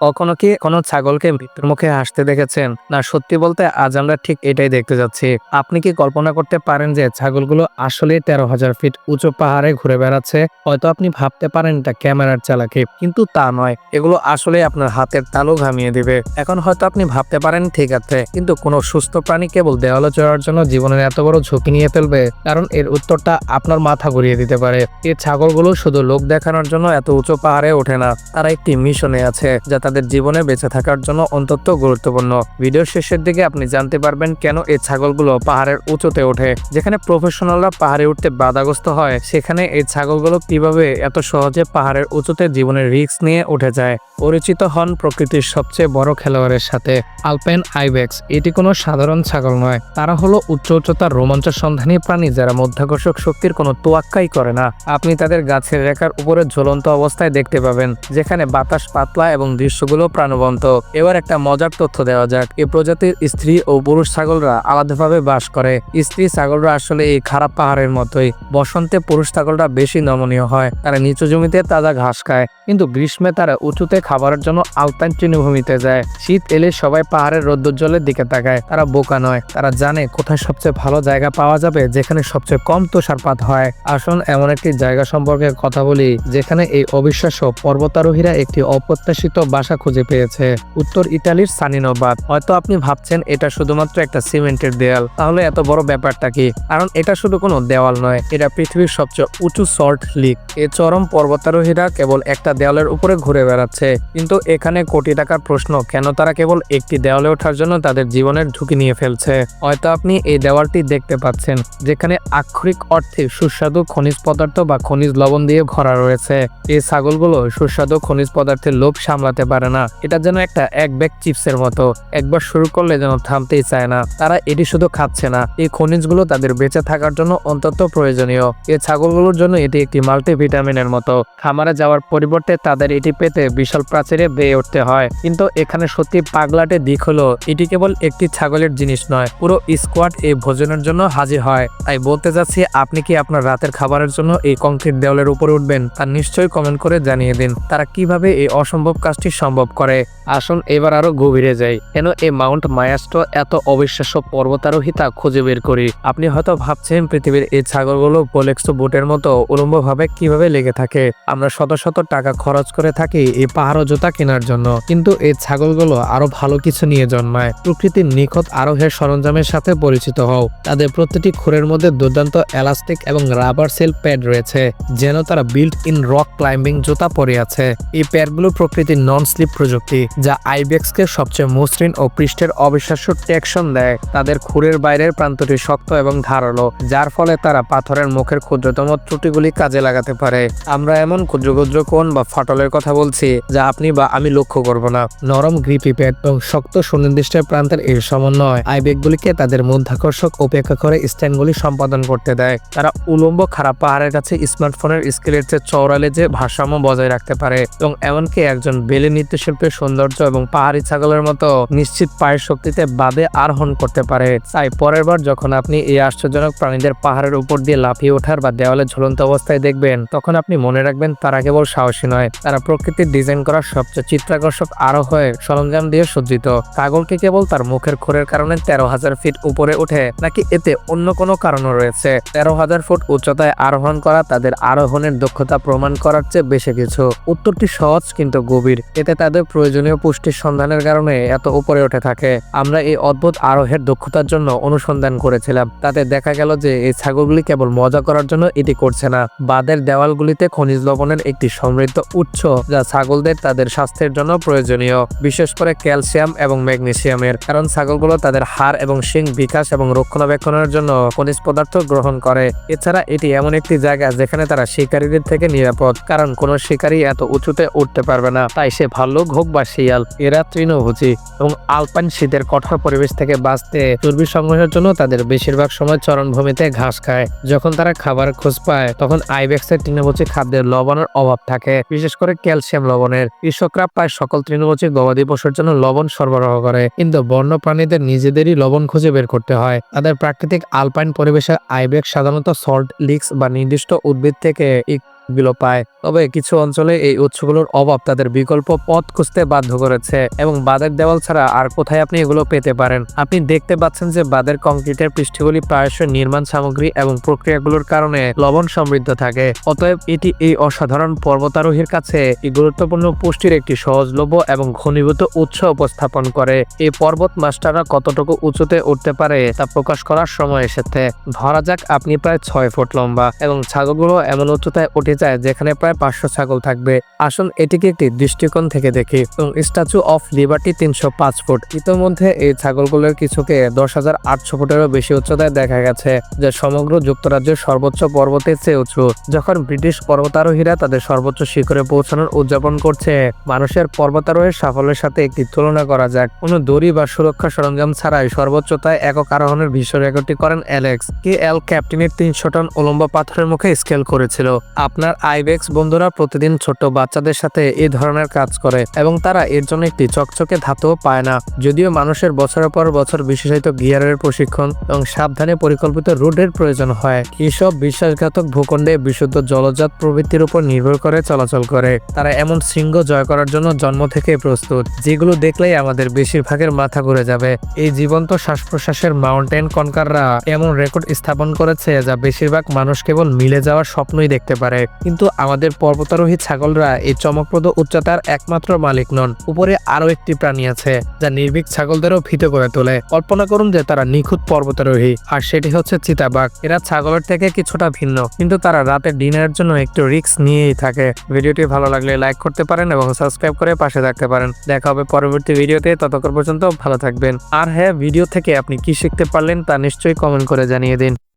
কখনো কি কোনো ছাগলকে মৃত্যুর মুখে হাসতে দেখেছেন? না, সত্যি বলতে আজ আমরা ঠিক এটাই দেখতে যাচ্ছি। আপনি কি কল্পনা করতে পারেন যে ছাগলগুলো আসলেই ১৩,০০০ ফিট উঁচু পাহাড়ে ঘুরে বেড়াচ্ছে? হয়তো আপনি ভাবতে পারেন এটা ক্যামেরার চালাকি, কিন্তু তা নয়। এগুলো আসলেই আপনার হাতের তালু ঘামিয়ে দিবে। এখন হয়তো আপনি ভাবতে পারেন ঠিক আছে, কিন্তু কোনো সুস্থ প্রাণী কেবল দেওয়ালে চড়ার জন্য জীবনের এত বড় ঝুঁকি নিয়ে ফেলবে? কারণ এর উত্তরটা আপনার মাথা ঘুরিয়ে দিতে পারে। এই ছাগলগুলো শুধু লোক দেখানোর জন্য এত উঁচু পাহাড়ে ওঠে না, তারা একটি মিশনে আছে যা তাদের জীবনে বেঁচে থাকার জন্য অত্যন্ত গুরুত্বপূর্ণ। ভিডিওর শেষের দিকে আপনি জানতে পারবেন কেন এই ছাগলগুলো পাহাড়ের উঁচুতে ওঠে। যেখানে প্রফেশনালরা পাহাড়ে উঠতে বাধাগ্রস্ত হয়, সেখানে এই ছাগলগুলো কিভাবে এত সহজে পাহাড়ের উঁচুতে জীবনের রিস্ক নিয়ে উঠে যায়। পরিচিত হন প্রকৃতির সবচেয়ে বড় খেলোয়াড়ের সাথে, আলপাইন আইবেক্স। এটি কোনো সাধারণ ছাগল নয়, তারা হলো উচ্চ উচ্চতার রোমাঞ্চ সন্ধানী প্রাণী যারা মধ্যাকর্ষক শক্তির কোনো তোয়াক্কাই করে না। আপনি তাদের গাছের রেখার উপরে ঝুলন্ত অবস্থায় দেখতে পাবেন, যেখানে বাতাস পাতলা এবং দৃশ্যগুলো প্রাণবন্ত। এবার একটা মজার তথ্য দেওয়া যাক, এই প্রজাতির স্ত্রী ও পুরুষ ছাগলরা আলাদাভাবে বাস করে। স্ত্রী ছাগলরা আসলে এই খারাপ পাহাড়ের মতোই। বসন্তে পুরুষ ছাগলরা বেশি নমনীয় হয়, তারা নিচু জমিতে তাজা ঘাস খায়, কিন্তু গ্রীষ্মে তারা উঁচুতে খাবারের জন্য আলপাইন তৃণভূমিতে যায়। শীত এলে সবাই পাহাড়ের রৌদ্রোজ্জ্বলের দিকে তাকায়। তারা বোকা নয়, তারা জানে কোথায় সবচেয়ে ভালো জায়গা পাওয়া যাবে, যেখানে সবচেয়ে কম তুষারপাত হয়। আসুন এমন একটি জায়গা সম্পর্কে কথা বলি যেখানে এই অবিশ্বাস্য পর্বতারোহীরা একটি অপ্রত্যাশিত বাসা খুঁজে পেয়েছে। উত্তর ইতালির সানিনো বাঁধ। হয়তো আপনি ভাবছেন এটা শুধুমাত্র একটা সিমেন্টের দেয়াল, তাহলে এত বড় ব্যাপারটা কি? কারণ এটা শুধু কোনো দেওয়াল নয়, এটা পৃথিবীর সবচেয়ে উঁচু সল্ট লিক। এই চরম পর্বতারোহীরা কেবল একটা দেওয়ালের উপরে ঘুরে বেড়াচ্ছে, কিন্তু এখানে কোটি টাকার প্রশ্ন, কেন তারা কেবল একটি দেওয়ালে ওঠার জন্য তাদের জীবনের ঝুঁকি নিয়ে ফেলছে? হয়তো আপনি এই দেওয়ালটি দেখতে পাচ্ছেন, যেখানে আক্ষরিক অর্থে সুস্বাদু খনিজ পদার্থ বা খনিজ লবণ দিয়ে ভরা রয়েছে। এই ছাগলগুলো সুস্বাদু খনিজ পদার্থের লোভ সামলাতে পারে না। এটা যেন একটা এক ব্যাগ চিপসের মতো, একবার শুরু করলে যেন থামতেই চায় না। তারা এটি শুধু খাচ্ছে না, এই খনিজগুলো তাদের বেঁচে থাকার জন্য অত্যন্ত প্রয়োজনীয়। এই ছাগলগুলোর জন্য এটি একটি মাল্টিভিটামিনের মতো। খামারে যাওয়ার পরিবর্তে তাদের এটি পেতে বিশাল প্রাচীরে বেয়ে উঠতে হয়। কিন্তু এখানে সত্যি পাগলাটে দিক হলো, এটি কেবল একটি ছাগলের জিনিস নয়, পুরো স্কোয়াড এই ভোজনের জন্য হাজির হয়। তাই বলতে যাচ্ছি, আপনি কি আপনার রাতের খাবারের জন্য এই কংক্রিট দেওয়ালের উপরে উঠবেন? তা নিশ্চয়ই কমেন্ট করে জানিয়ে দিন তারা কিভাবে এই অসম্ভব কাজটি সম্ভব করে। আসুন এবার আরো গভীরে যাই, কেন এই মাউন্ট মায়াস্টো এত অবিশ্বাস্য পর্বতারোহী তা খুঁজে বের করি। আপনি হয়তো ভাবছেন পৃথিবীর এই ছাগলগুলো পোলেক্সো বুটের মতো উলম্বভাবে কিভাবে লেগে থাকে। আমরা শত শত টাকা খরচ করে থাকি এই পাহাড় জুতা কেনার জন্য, কিন্তু এই ছাগলগুলো আরো ভালো কিছু নিয়ে জন্মায়। প্রকৃতির নিখুঁত আরোহের সরঞ্জামের সাথে পরিচিত হও। তাদের প্রতিটি খুরের মধ্যে দুর্দান্ত এলাস্টিক এবং রাবার সেল প্যাড রয়েছে, যেন তারা বিল্ট ইন রক ক্লাইম্বিং জুতা পরে আছে। এই প্যাডগুলো প্রকৃতির নন স্লিপ প্রযুক্তি, যা আইবেক্সকে সবচেয়ে মসৃণ ও পৃষ্ঠের অবিশ্বাস্য টেকশন দেয়। তাদের খুরের বাইরের প্রান্তটি শক্ত এবং ধারালো, যার ফলে তারা পাথরের মুখের ক্ষুদ্রতম ত্রুটিগুলি কাজে লাগাতে পারে। আমরা এমন ক্ষুদ্র ক্ষুদ্র কোণ বা ফাটলের কথা বলছি যা আপনি বা আমি লক্ষ্য করব না। নরম গ্রিপি প্যাড এবং শক্ত সুনির্দিষ্ট প্রান্তের এই সমন্বয় আইবেকগুলিকে তাদের মধ্যাকর্ষক উপেক্ষা করে স্ট্যান্ডগুলি সম্পাদন করতে দেয়। তারা উলম্ব খারাপ পাহাড়ের কাছে স্মার্টফোনের স্কেলের চেয়ে চওড়ালে যে ভারসাম্য বজায় রাখতে পারে, এবং এমনকি একজন বেলে নৃত্যশিল্পীর সৌন্দর্য এবং পাহাড়ি ছাগলের মতো নিশ্চিত পায়ের শক্তিতে বাদে আরোহণ করতে পারে। তাই পরের বার যখন আপনি এই আশ্চর্যজনক প্রাণীদের পাহাড়ের উপর দিয়ে লাফিয়ে ওঠার বা দেওয়ালে ঝুলন্ত অবস্থায় দেখবেন, তখন আপনি মনে রাখবেন তারা কেবল সাহসী নয়, তারা প্রকৃতির ডিজাইন করা সবচেয়ে চিত্রাকর্ষক আরোহণের সরঞ্জাম দিয়ে সজ্জিত। ছাগলকে কেবল তার মুখের খোরের কারণে ১৩,০০০ ফিট উপরে ওঠে, নাকি এতে অন্য কোনো কারণও রয়েছে? ১৩,০০০ ফুট উচ্চতায় আরোহণ করা তাদের আরোহণের দক্ষতা প্রমাণ করার চেয়ে বেশি কিছু। উত্তরটি সহজ কিন্তু গভীর। এতে তাদের প্রয়োজনীয় পুষ্টির সন্ধানের কারণে এত উপরে উঠে থাকে। আমরা এই অদ্ভুত আরোহের দক্ষতার জন্য অনুসন্ধান করেছিলাম, তাতে দেখা গেল যে এই ছাগলগুলি কেবল মজা করার জন্য এটি করছে না। বাঁধের দেওয়ালগুলিতে খনিজ লবণের একটি সমৃদ্ধ উৎস, যা ছাগলদের তাদের স্বাস্থ্যের জন্য প্রয়োজনীয়, বিশেষ করে ক্যালসিয়াম এবং ম্যাগনেসিয়ামের। কারণ ছাগলগুলো তাদের হাড় এবং শিং বিকাশ এবং রক্ষণাবেক্ষণের জন্য খনিজ পদার্থ গ্রহণ করে। এছাড়া এটি এমন একটি জায়গা যেখানে তারা শিকারীদের থেকে নিরাপদ, কারণ কোনো শিকারী এত উঁচুতে উঠতে পারবে না। তাই সে ভাল্লুক হোক বা শিয়াল, এরা তৃণভোজী এবং আলপাইন শীতের কঠোর পরিবেশ থেকে বাঁচতে চর্বি সংগ্রহের জন্য তাদের বেশিরভাগ সময় চরণভূমিতে ঘাস খায়। যখন তারা খাবার খোঁজ পায়, তখন আইবেক্সের তৃণভোজী খাদ্যের লবণের অভাব থাকে, বিশেষ করে ক্যালসিয়াম লবণের। কৃষকরা প্রায় সকল তৃণভোজী গবাদি পশুর জন্য লবণ সরবরাহ করে, কিন্তু বন্য প্রাণীদের নিজেদেরই লবণ খুঁজে বের করতে হয়। তাদের প্রাকৃতিক আলপাইন পরিবেশে আইবেক্স সাধারণত সল্ট লিক্স বা নির্দিষ্ট উদ্ভিদ থেকে গুলো পায়। তবে কিছু অঞ্চলে এই উৎসগুলোর অভাব তাদের বিকল্প পথ খুঁজতে বাধ্য করেছে এবং বাঁধের দেওয়াল ছাড়া আর কোথায় আপনি এগুলো পেতে পারেন। আপনি দেখতে পাচ্ছেন যে বাঁধের কংক্রিটের পৃষ্ঠগুলি প্রায়শই নির্মাণ সামগ্রী এবং প্রক্রিয়াগুলোর কারণে লবণ সমৃদ্ধ থাকে। অতএব এটি এই অসাধারণ পর্বতারোহীর কাছে এই গুরুত্বপূর্ণ পুষ্টির একটি সহজলভ্য এবং ঘনীভূত উৎস উপস্থাপন করে। এই পর্বত মাস্টাররা কতটুকু উঁচুতে উঠতে পারে তা প্রকাশ করার সময় এসেছে। ধরা যাক আপনি প্রায় 6 ফুট লম্বা এবং ছাগলগুলো এমন উচ্চতায় উঠে যায় যেখানে প্রায় 500 ছাগল থাকবে। আসুন এটিকে একটি দৃষ্টিকোণ থেকে দেখি এবং স্ট্যাচু অফ লিবার্টি 305 ফুট। ইতোমধ্যে এই ছাগলগুলোর কিছুকে 10,800 ফুটেরও বেশি উচ্চতায় দেখা গেছে, যা সমগ্র যুক্তরাজ্যের সর্বোচ্চ পর্বতের চেয়ে উঁচু। যখন ব্রিটিশ পর্বতারোহীরা তাদের সর্বোচ্চ শিখরে পৌঁছানোর উদযাপন করছে, মানুষের পর্বতারোহীর সাফল্যের সাথে একটি তুলনা করা যাক। কোনো দড়ি বা সুরক্ষা সরঞ্জাম ছাড়াই সর্বোচ্চতায় একক আরোহণের বিশ্ব রেকর্ডটি করেন অ্যালেক্স কে.এল. ক্যাপ্টেনের 300 টন উলম্ব পাথরের মুখে স্কেল করেছিল। আপনার আইবেক্স বন্ধুরা প্রতিদিন ছোট্ট বাচ্চাদের সাথে এই ধরনের কাজ করে এবং তারা এর জন্য একটি চকচকে ধাতুও পায় না। যদিও মানুষের বছরের পর বছর বিশেষায়িত গিয়ারের প্রশিক্ষণ এবং সাবধানে পরিকল্পিত রুটের প্রয়োজন হয়, এসব বিশ্বাসঘাতক ভূখণ্ডে বিশুদ্ধ জলজাত প্রবৃত্তির উপর নির্ভর করে চলাচল করে। তারা এমন শৃঙ্গ জয় করার জন্য জন্ম থেকে প্রস্তুত, যেগুলো দেখলেই আমাদের বেশিরভাগের মাথা ঘুরে যাবে। এই জীবন্ত শ্বাস প্রশ্বাসের মাউন্টেন কনকাররা এমন রেকর্ড স্থাপন করেছে যা বেশিরভাগ মানুষ কেবল মিলে যাওয়ার স্বপ্নই দেখতে পারে। কিন্তু আমাদের পর্বতারোহী ছাগলরা এই চমকপ্রদ উচ্চতার একমাত্র মালিক নন। উপরে আরো একটি প্রাণী আছে যা নির্ভীক ছাগলদেরও ভীত করে তোলে। কল্পনা করুন যে তারা নিখুঁত পর্বতারোহী, আর সেটি হচ্ছে চিতাবাঘ। এরা ছাগলের থেকে কিছুটা ভিন্ন, কিন্তু তারা রাতের ডিনারের জন্য একটু রিস্ক নিয়েই থাকে। ভিডিওটি ভালো লাগলে লাইক করতে পারেন এবং সাবস্ক্রাইব করে পাশে থাকতে পারেন। দেখা হবে পরবর্তী ভিডিওতে, ততক্ষণ পর্যন্ত ভালো থাকবেন। আর হ্যাঁ, ভিডিও থেকে আপনি কি শিখতে পারলেন তা নিশ্চয়ই কমেন্ট করে জানিয়ে দিন।